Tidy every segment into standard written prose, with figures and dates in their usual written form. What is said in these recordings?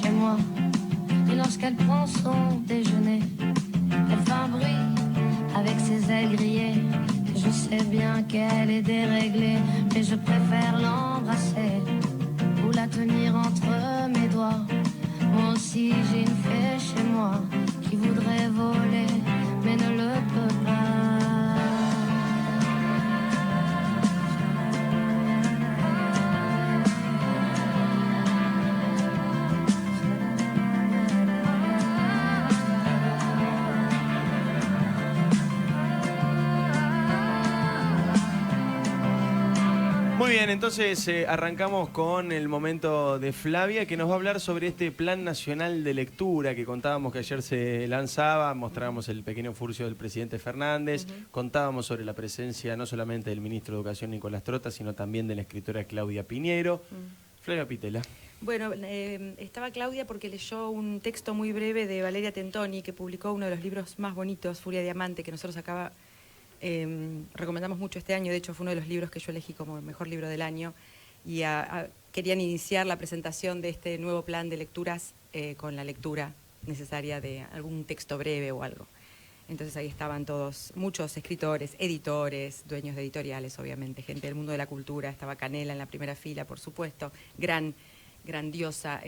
chez moi. Et lorsqu'elle prend son déjeuner, elle fait un bruit avec ses ailes grillées. Je sais bien qu'elle est déréglée, mais je préfère l'embrasser ou la tenir entre mes doigts. Moi aussi j'ai une fée chez moi qui voudrait voler, mais ne le peut pas. Muy bien, entonces arrancamos con el momento de Flavia, que nos va a hablar sobre este Plan Nacional de Lectura que contábamos que ayer se lanzaba, mostrábamos el pequeño furcio del presidente Fernández, contábamos sobre la presencia no solamente del ministro de Educación Nicolás Trota, sino también de la escritora Claudia Piñeiro. Flavia Pitela. Bueno, estaba Claudia porque leyó un texto muy breve de Valeria Tentoni, que publicó uno de los libros más bonitos, Furia Diamante, que nosotros acá recomendamos mucho este año. De hecho, fue uno de los libros que yo elegí como el mejor libro del año. Y querían iniciar la presentación de este nuevo plan de lecturas con la lectura necesaria de algún texto breve o algo. Entonces ahí estaban todos, muchos escritores, editores, dueños de editoriales, obviamente, gente del mundo de la cultura. Estaba Canela en la primera fila, por supuesto, grandiosa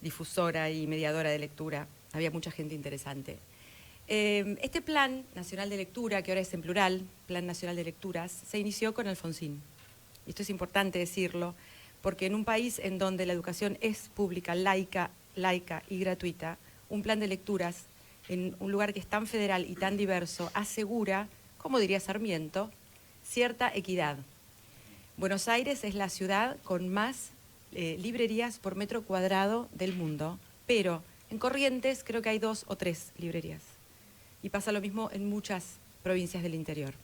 difusora y mediadora de lectura. Había mucha gente interesante. Este Plan Nacional de Lectura, que ahora es en plural, Plan Nacional de Lecturas, se inició con Alfonsín. Y esto es importante decirlo, porque en un país en donde la educación es pública, laica y gratuita, un plan de lecturas en un lugar que es tan federal y tan diverso asegura, como diría Sarmiento, cierta equidad. Buenos Aires es la ciudad con más librerías por metro cuadrado del mundo, pero en Corrientes creo que hay 2 o 3 librerías. Y pasa lo mismo en muchas provincias del interior.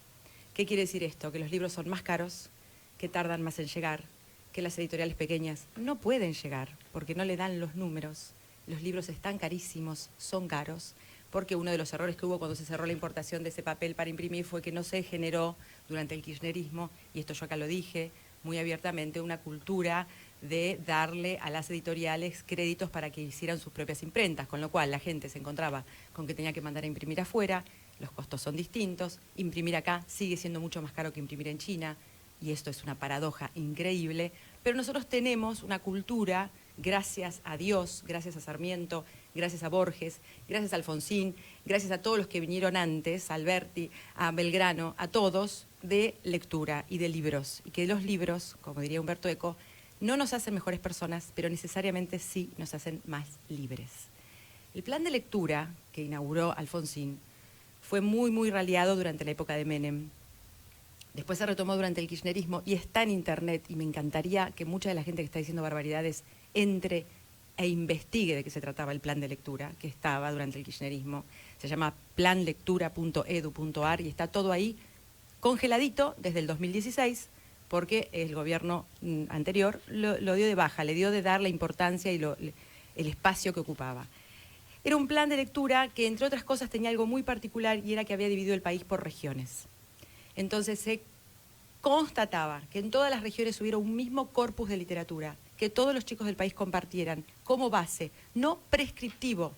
¿Qué quiere decir esto? Que los libros son más caros, que tardan más en llegar, que las editoriales pequeñas no pueden llegar porque no le dan los números. Los libros están carísimos, son caros, porque uno de los errores que hubo cuando se cerró la importación de ese papel para imprimir fue que no se generó durante el kirchnerismo, y esto yo acá lo dije muy abiertamente, una cultura de darle a las editoriales créditos para que hicieran sus propias imprentas, con lo cual la gente se encontraba con que tenía que mandar a imprimir afuera, los costos son distintos, imprimir acá sigue siendo mucho más caro que imprimir en China, y esto es una paradoja increíble, pero nosotros tenemos una cultura, gracias a Dios, gracias a Sarmiento, gracias a Borges, gracias a Alfonsín, gracias a todos los que vinieron antes, a Alberti, a Belgrano, a todos, de lectura y de libros, y que los libros, como diría Humberto Eco, no nos hacen mejores personas, pero necesariamente sí nos hacen más libres. El plan de lectura que inauguró Alfonsín fue muy raleado durante la época de Menem. Después se retomó durante el kirchnerismo y está en internet, y me encantaría que mucha de la gente que está diciendo barbaridades entre e investigue de qué se trataba el plan de lectura que estaba durante el kirchnerismo. Se llama planlectura.edu.ar y está todo ahí congeladito desde el 2016, porque el gobierno anterior lo dio de baja, le dio de dar la importancia y el espacio que ocupaba. Era un plan de lectura que, entre otras cosas, tenía algo muy particular, y era que había dividido el país por regiones. Entonces se constataba que en todas las regiones hubiera un mismo corpus de literatura, que todos los chicos del país compartieran como base, no prescriptivo,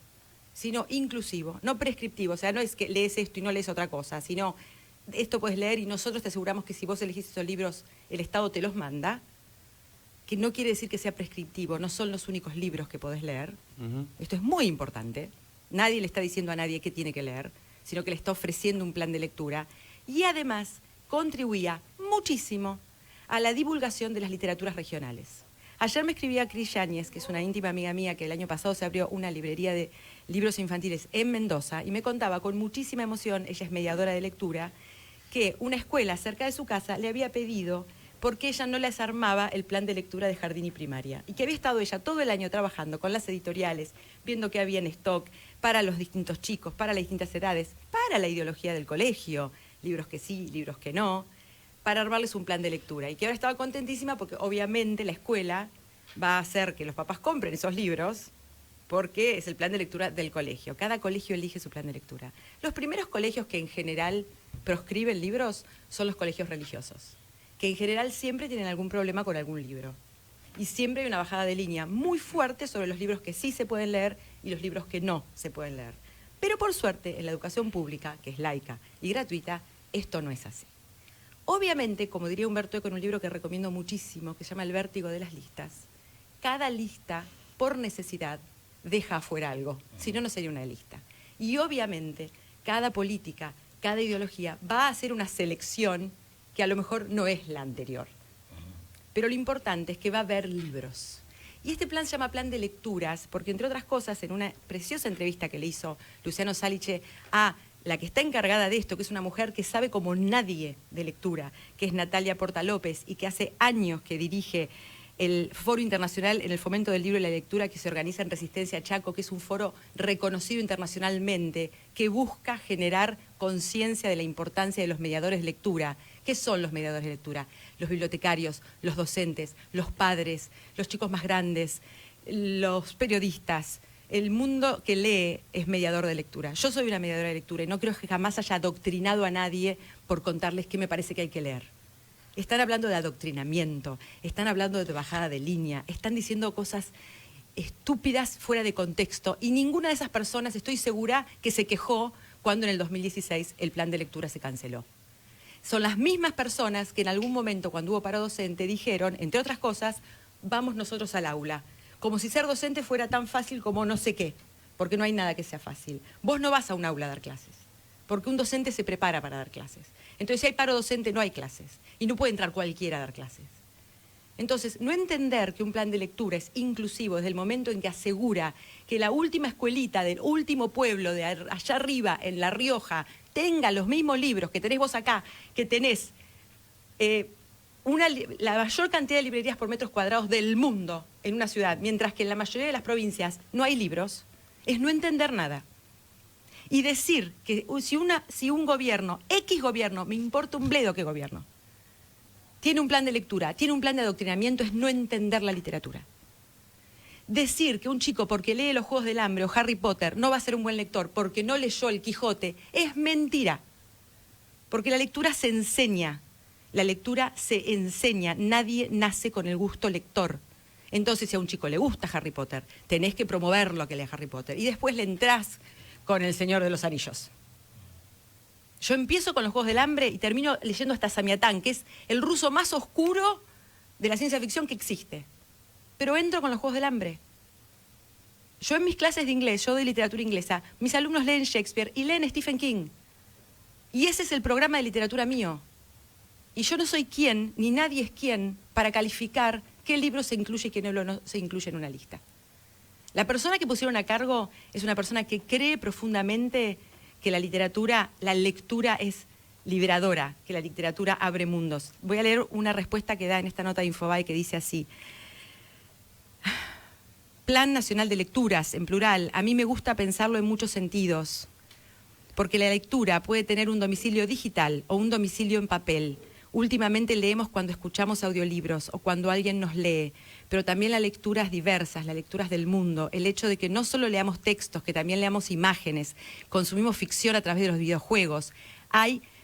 sino inclusivo, no prescriptivo, o sea, no es que lees esto y no lees otra cosa, sino esto puedes leer y nosotros te aseguramos que si vos elegís esos libros, el Estado te los manda, que no quiere decir que sea prescriptivo, no son los únicos libros que podés leer. Esto es muy importante. Nadie le está diciendo a nadie qué tiene que leer, sino que le está ofreciendo un plan de lectura. Y además contribuía muchísimo a la divulgación de las literaturas regionales. Ayer me escribía Cris Yáñez, que es una íntima amiga mía, que el año pasado se abrió una librería de libros infantiles en Mendoza, y me contaba con muchísima emoción, ella es mediadora de lectura, que una escuela cerca de su casa le había pedido, porque ella no les armaba el plan de lectura de jardín y primaria, y que había estado ella todo el año trabajando con las editoriales, viendo qué había en stock para los distintos chicos, para las distintas edades, para la ideología del colegio, libros que sí, libros que no, para armarles un plan de lectura, y que ahora estaba contentísima porque obviamente la escuela va a hacer que los papás compren esos libros, porque es el plan de lectura del colegio. Cada colegio elige su plan de lectura. Los primeros colegios que en general proscriben libros son los colegios religiosos, que en general siempre tienen algún problema con algún libro. Y siempre hay una bajada de línea muy fuerte sobre los libros que sí se pueden leer y los libros que no se pueden leer. Pero por suerte, en la educación pública, que es laica y gratuita, esto no es así. Obviamente, como diría Humberto Eco en un libro que recomiendo muchísimo, que se llama El vértigo de las listas, cada lista, por necesidad, deja afuera algo, si no, no sería una lista. Y obviamente, cada política, cada ideología va a hacer una selección que a lo mejor no es la anterior. Pero lo importante es que va a haber libros. Y este plan se llama Plan de Lecturas, porque entre otras cosas, en una preciosa entrevista que le hizo Luciano Salice a la que está encargada de esto, que es una mujer que sabe como nadie de lectura, que es Natalia Porta López, y que hace años que dirige el Foro Internacional en el Fomento del Libro y la Lectura, que se organiza en Resistencia Chaco, que es un foro reconocido internacionalmente, que busca generar conciencia de la importancia de los mediadores de lectura. ¿Qué son los mediadores de lectura? Los bibliotecarios, los docentes, los padres, los chicos más grandes, los periodistas. El mundo que lee es mediador de lectura. Yo soy una mediadora de lectura y no creo que jamás haya adoctrinado a nadie por contarles qué me parece que hay que leer. Están hablando de adoctrinamiento, están hablando de bajada de línea, están diciendo cosas estúpidas fuera de contexto y ninguna de esas personas estoy segura que se quejó cuando en el 2016 el plan de lectura se canceló. Son las mismas personas que en algún momento cuando hubo paro docente dijeron, entre otras cosas, vamos nosotros al aula. Como si ser docente fuera tan fácil como no sé qué, porque no hay nada que sea fácil. Vos no vas a un aula a dar clases, porque un docente se prepara para dar clases. Entonces, si hay paro docente, no hay clases. Y no puede entrar cualquiera a dar clases. Entonces, no entender que un plan de lectura es inclusivo desde el momento en que asegura que la última escuelita del último pueblo de allá arriba, en La Rioja, tenga los mismos libros que tenés vos acá, que tenés la mayor cantidad de librerías por metros cuadrados del mundo en una ciudad, mientras que en la mayoría de las provincias no hay libros, es no entender nada. Y decir que si un gobierno, X gobierno, me importa un bledo qué gobierno, tiene un plan de lectura, tiene un plan de adoctrinamiento, es no entender la literatura. Decir que un chico porque lee los Juegos del Hambre o Harry Potter no va a ser un buen lector porque no leyó El Quijote es mentira. Porque la lectura se enseña, nadie nace con el gusto lector. Entonces, si a un chico le gusta Harry Potter, tenés que promoverlo a que lea Harry Potter. Y después le entrás con El Señor de los Anillos. Yo empiezo con los Juegos del Hambre y termino leyendo hasta Samiatán, que es el ruso más oscuro de la ciencia ficción que existe. Pero entro con los Juegos del Hambre. Yo en mis clases de inglés, yo doy literatura inglesa, mis alumnos leen Shakespeare y leen Stephen King. Y ese es el programa de literatura mío. Y yo no soy quién, ni nadie es quién, para calificar qué libro se incluye y qué libro no se incluye en una lista. La persona que pusieron a cargo es una persona que cree profundamente que la literatura, la lectura es liberadora, que la literatura abre mundos. Voy a leer una respuesta que da en esta nota de Infobae que dice así. Plan Nacional de Lecturas, en plural. A mí me gusta pensarlo en muchos sentidos, porque la lectura puede tener un domicilio digital o un domicilio en papel. Últimamente leemos cuando escuchamos audiolibros o cuando alguien nos lee, pero también las lecturas diversas, las lecturas del mundo, el hecho de que no solo leamos textos, que también leamos imágenes, consumimos ficción a través de los videojuegos.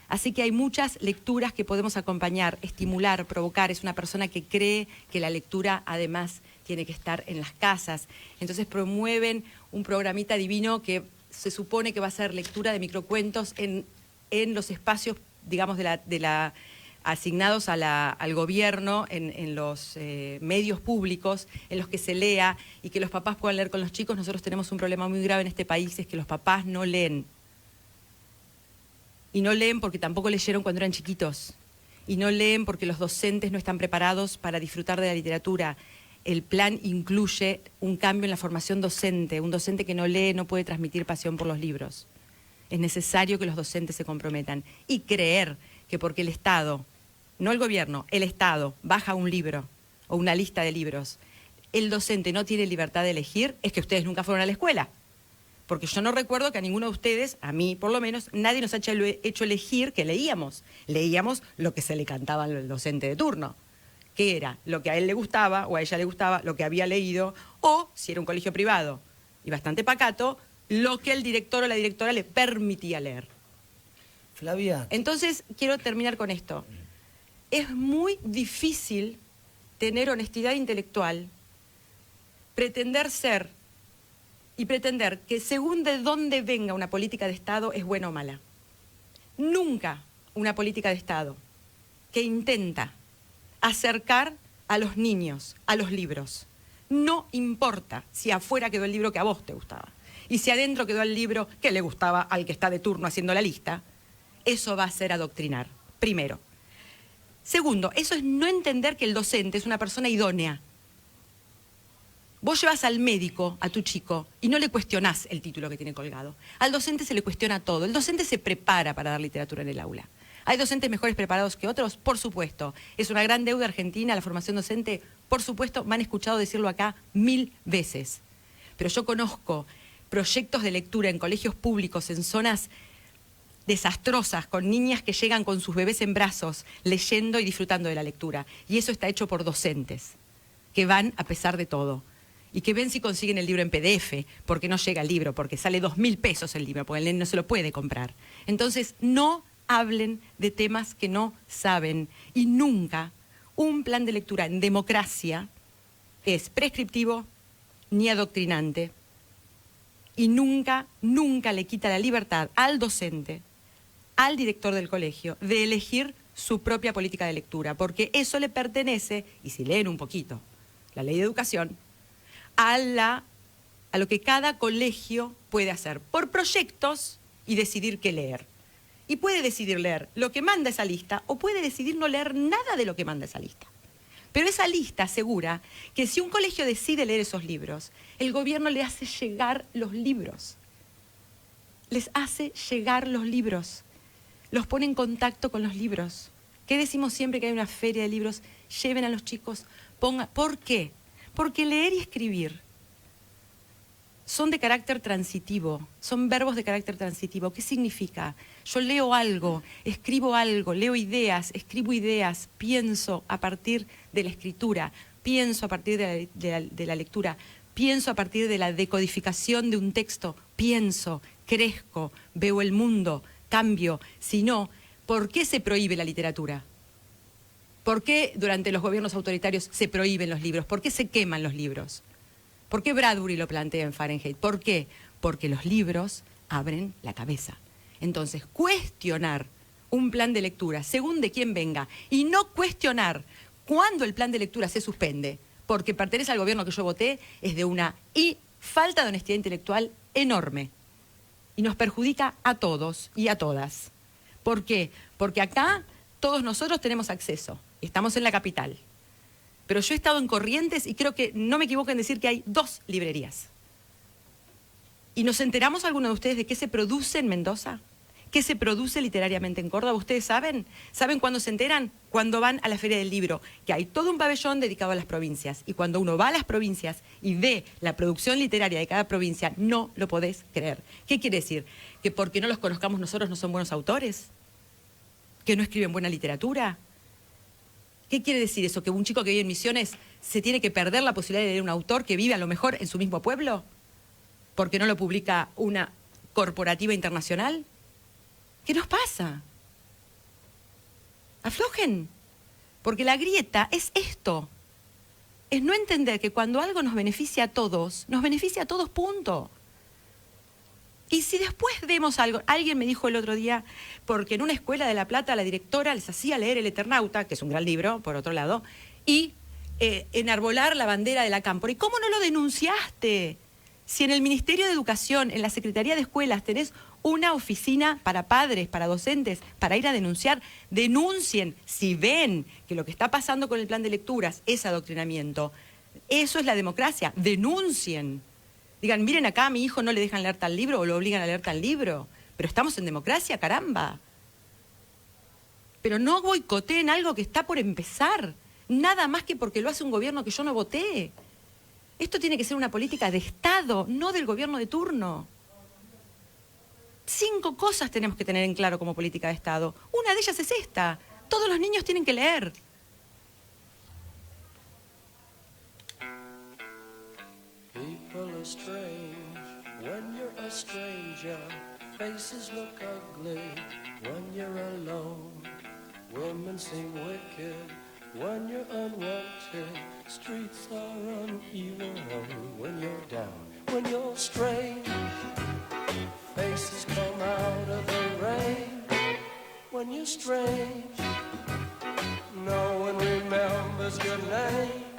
Así que hay muchas lecturas que podemos acompañar, estimular, provocar. Es una persona que cree que la lectura además tiene que estar en las casas. Entonces promueven un programita divino que se supone que va a ser lectura de microcuentos en los espacios, digamos, asignados al gobierno, en los medios públicos, en los que se lea y que los papás puedan leer con los chicos. Nosotros tenemos un problema muy grave en este país, es que los papás no leen. Y no leen porque tampoco leyeron cuando eran chiquitos. Y no leen porque los docentes no están preparados para disfrutar de la literatura. El plan incluye un cambio en la formación docente. Un docente que no lee no puede transmitir pasión por los libros. Es necesario que los docentes se comprometan. Y creer que porque el Estado, no el gobierno, el Estado baja un libro o una lista de libros, el docente no tiene libertad de elegir, es que ustedes nunca fueron a la escuela. Porque yo no recuerdo que a ninguno de ustedes, a mí por lo menos, nadie nos haya hecho elegir que leíamos. Leíamos lo que se le cantaba al docente de turno, que era lo que a él le gustaba o a ella le gustaba, lo que había leído, o, si era un colegio privado y bastante pacato, lo que el director o la directora le permitía leer. Flavia. Entonces, quiero terminar con esto. Es muy difícil tener honestidad intelectual, pretender ser y pretender que según de dónde venga una política de Estado es buena o mala. Nunca una política de Estado que intenta acercar a los niños a los libros. No importa si afuera quedó el libro que a vos te gustaba y si adentro quedó el libro que le gustaba al que está de turno haciendo la lista, eso va a ser adoctrinar, primero. Segundo, eso es no entender que el docente es una persona idónea. Vos llevas al médico, a tu chico, y no le cuestionás el título que tiene colgado. Al docente se le cuestiona todo. El docente se prepara para dar literatura en el aula. ¿Hay docentes mejores preparados que otros? Por supuesto. ¿Es una gran deuda argentina la formación docente? Por supuesto, me han escuchado decirlo acá 1000 veces. Pero yo conozco proyectos de lectura en colegios públicos, en zonas desastrosas, con niñas que llegan con sus bebés en brazos, leyendo y disfrutando de la lectura. Y eso está hecho por docentes, que van a pesar de todo. Y que ven si consiguen el libro en PDF, porque no llega el libro, porque sale 2.000 pesos el libro, porque el nene no se lo puede comprar. Entonces, no hablen de temas que no saben. Y nunca un plan de lectura en democracia es prescriptivo ni adoctrinante. Y nunca, nunca le quita la libertad al docente, al director del colegio, de elegir su propia política de lectura, porque eso le pertenece, y si leen un poquito la ley de educación, a lo que cada colegio puede hacer por proyectos y decidir qué leer. Y puede decidir leer lo que manda esa lista o puede decidir no leer nada de lo que manda esa lista. Pero esa lista asegura que si un colegio decide leer esos libros, el gobierno le hace llegar los libros. Les hace llegar los libros. Los pone en contacto con los libros. ¿Qué decimos siempre que hay una feria de libros? Lleven a los chicos, ¿por qué? Porque leer y escribir son de carácter transitivo, son verbos de carácter transitivo. ¿Qué significa? Yo leo algo, escribo algo, leo ideas, escribo ideas, pienso a partir de la escritura, pienso a partir de la lectura, pienso a partir de la decodificación de un texto, pienso, crezco, veo el mundo, cambio. Si no, ¿por qué se prohíbe la literatura? ¿Por qué durante los gobiernos autoritarios se prohíben los libros? ¿Por qué se queman los libros? ¿Por qué Bradbury lo plantea en Fahrenheit? ¿Por qué? Porque los libros abren la cabeza. Entonces, cuestionar un plan de lectura, según de quién venga, y no cuestionar cuándo el plan de lectura se suspende, porque pertenece al gobierno que yo voté, es de una falta de honestidad intelectual enorme. Y nos perjudica a todos y a todas. ¿Por qué? Porque acá todos nosotros tenemos acceso. Estamos en la capital. Pero yo he estado en Corrientes y creo que no me equivoco en decir que hay 2 librerías. ¿Y nos enteramos alguno de ustedes de qué se produce en Mendoza? ¿Qué se produce literariamente en Córdoba? ¿Ustedes saben? ¿Saben cuándo se enteran? Cuando van a la Feria del Libro, que hay todo un pabellón dedicado a las provincias. Y cuando uno va a las provincias y ve la producción literaria de cada provincia, no lo podés creer. ¿Qué quiere decir? ¿Que porque no los conozcamos nosotros no son buenos autores? ¿Que no escriben buena literatura? ¿Qué quiere decir eso? ¿Que un chico que vive en Misiones se tiene que perder la posibilidad de leer un autor que vive a lo mejor en su mismo pueblo? ¿Porque no lo publica una corporativa internacional? ¿Qué nos pasa? Aflojen. Porque la grieta es esto. Es no entender que cuando algo nos beneficia a todos, punto. Y si después vemos algo, alguien me dijo el otro día, porque en una escuela de La Plata la directora les hacía leer El Eternauta, que es un gran libro, por otro lado, y enarbolar la bandera de la Cámpora. ¿Y cómo no lo denunciaste? Si en el Ministerio de Educación, en la Secretaría de Escuelas, tenés una oficina para padres, para docentes, para ir a denunciar, denuncien. Si ven que lo que está pasando con el plan de lecturas es adoctrinamiento, eso es la democracia, denuncien. Digan, miren acá, a mi hijo no le dejan leer tal libro o lo obligan a leer tal libro. Pero estamos en democracia, caramba. Pero no boicoteen algo que está por empezar. Nada más que porque lo hace un gobierno que yo no voté. Esto tiene que ser una política de Estado, no del gobierno de turno. 5 cosas tenemos que tener en claro como política de Estado. Una de ellas es esta. Todos los niños tienen que leer. People are strange when you're a stranger. Faces look ugly when you're alone. Women seem wicked when you're unwanted. Streets are uneven when you're down, when you're strange. Faces come out of the rain when you're strange. No one remembers your name.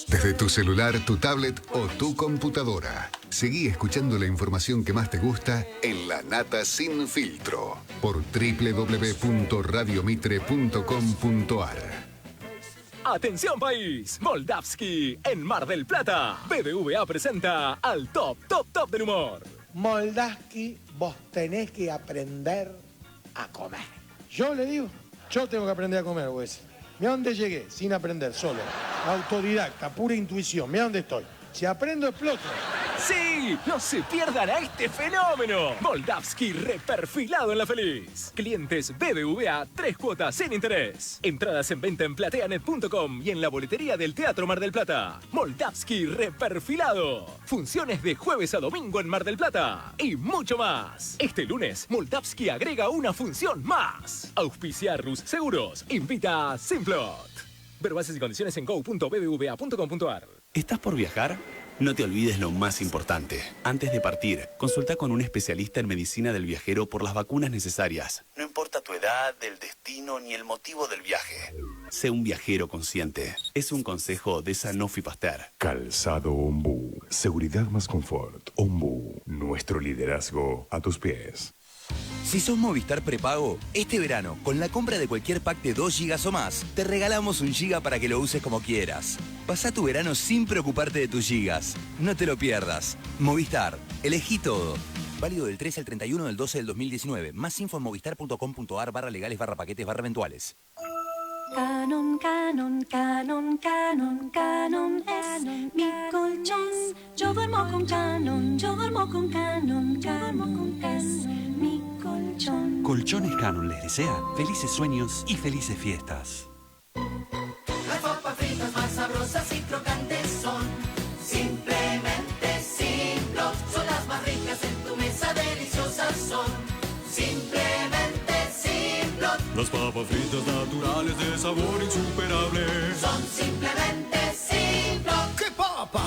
Desde tu celular, tu tablet o tu computadora. Seguí escuchando la información que más te gusta en La Nata Sin Filtro por www.radiomitre.com.ar. ¡Atención país! Moldavsky en Mar del Plata. BBVA presenta al top del humor. Moldavsky, vos tenés que aprender a comer. Yo le digo, yo tengo que aprender a comer, pues. Mira dónde llegué, sin aprender, solo. Autodidacta, pura intuición. Mira dónde estoy. Si aprendo, exploto. ¡Sí! ¡No se pierdan a este fenómeno! Moldavsky reperfilado en La Feliz. Clientes BBVA, 3 cuotas sin interés. Entradas en venta en plateanet.com y en la boletería del Teatro Mar del Plata. Moldavsky reperfilado. Funciones de jueves a domingo en Mar del Plata. Y mucho más. Este lunes, Moldavsky agrega una función más. Auspicia Rus Seguros. Invita a Simplot. Ver bases y condiciones en go.bbva.com.ar. ¿Estás por viajar? No te olvides lo más importante. Antes de partir, consulta con un especialista en medicina del viajero por las vacunas necesarias. No importa tu edad, el destino ni el motivo del viaje. Sé un viajero consciente. Es un consejo de Sanofi Pasteur. Calzado Ombú. Seguridad más confort. Ombú. Nuestro liderazgo a tus pies. Si sos Movistar prepago, este verano, con la compra de cualquier pack de 2 GB o más, te regalamos 1 GB para que lo uses como quieras. Pasá tu verano sin preocuparte de tus gigas. No te lo pierdas. Movistar. Elegí todo. Válido del 13 al 31 del 12 del 2019. Más info en movistar.com.ar/legales/paquetes/eventuales. Canon, Canon, Canon, Canon, Canon es mi colchón. Yo duermo con Canon, yo duermo con Canon, Canon es mi colchón. Colchones Canon les desea felices sueños y felices fiestas. Las papas fritas más sabrosas y crocantes son simplemente Simplot. Son las más ricas en tu mesa, deliciosas son simplemente Simplot. Las papas fritas naturales de sabor insuperable son simplemente Simplot. ¡Qué papa!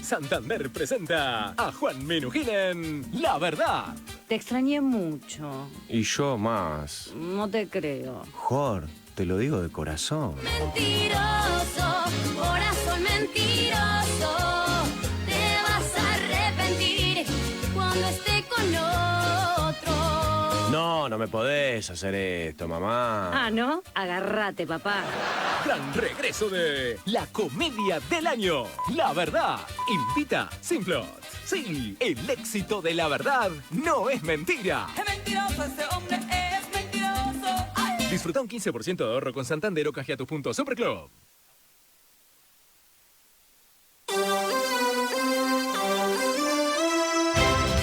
Santander presenta a Juan Minujín en La Verdad. Te extrañé mucho. Y yo más. No te creo. Jor, te lo digo de corazón. Mentiroso, corazón mentiroso. Te vas a arrepentir cuando esté con otro. No, no me podés hacer esto, mamá. Ah, ¿no? Agárrate, papá. Gran regreso de la comedia del año. La Verdad. Invita Simplot. Sí, el éxito de La Verdad no es mentira. Es mentiroso, ese hombre es mentiroso. Ay. Disfruta un 15% de ahorro con Santander o canjea tu punto Superclub.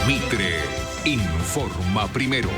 Mitre informa primero.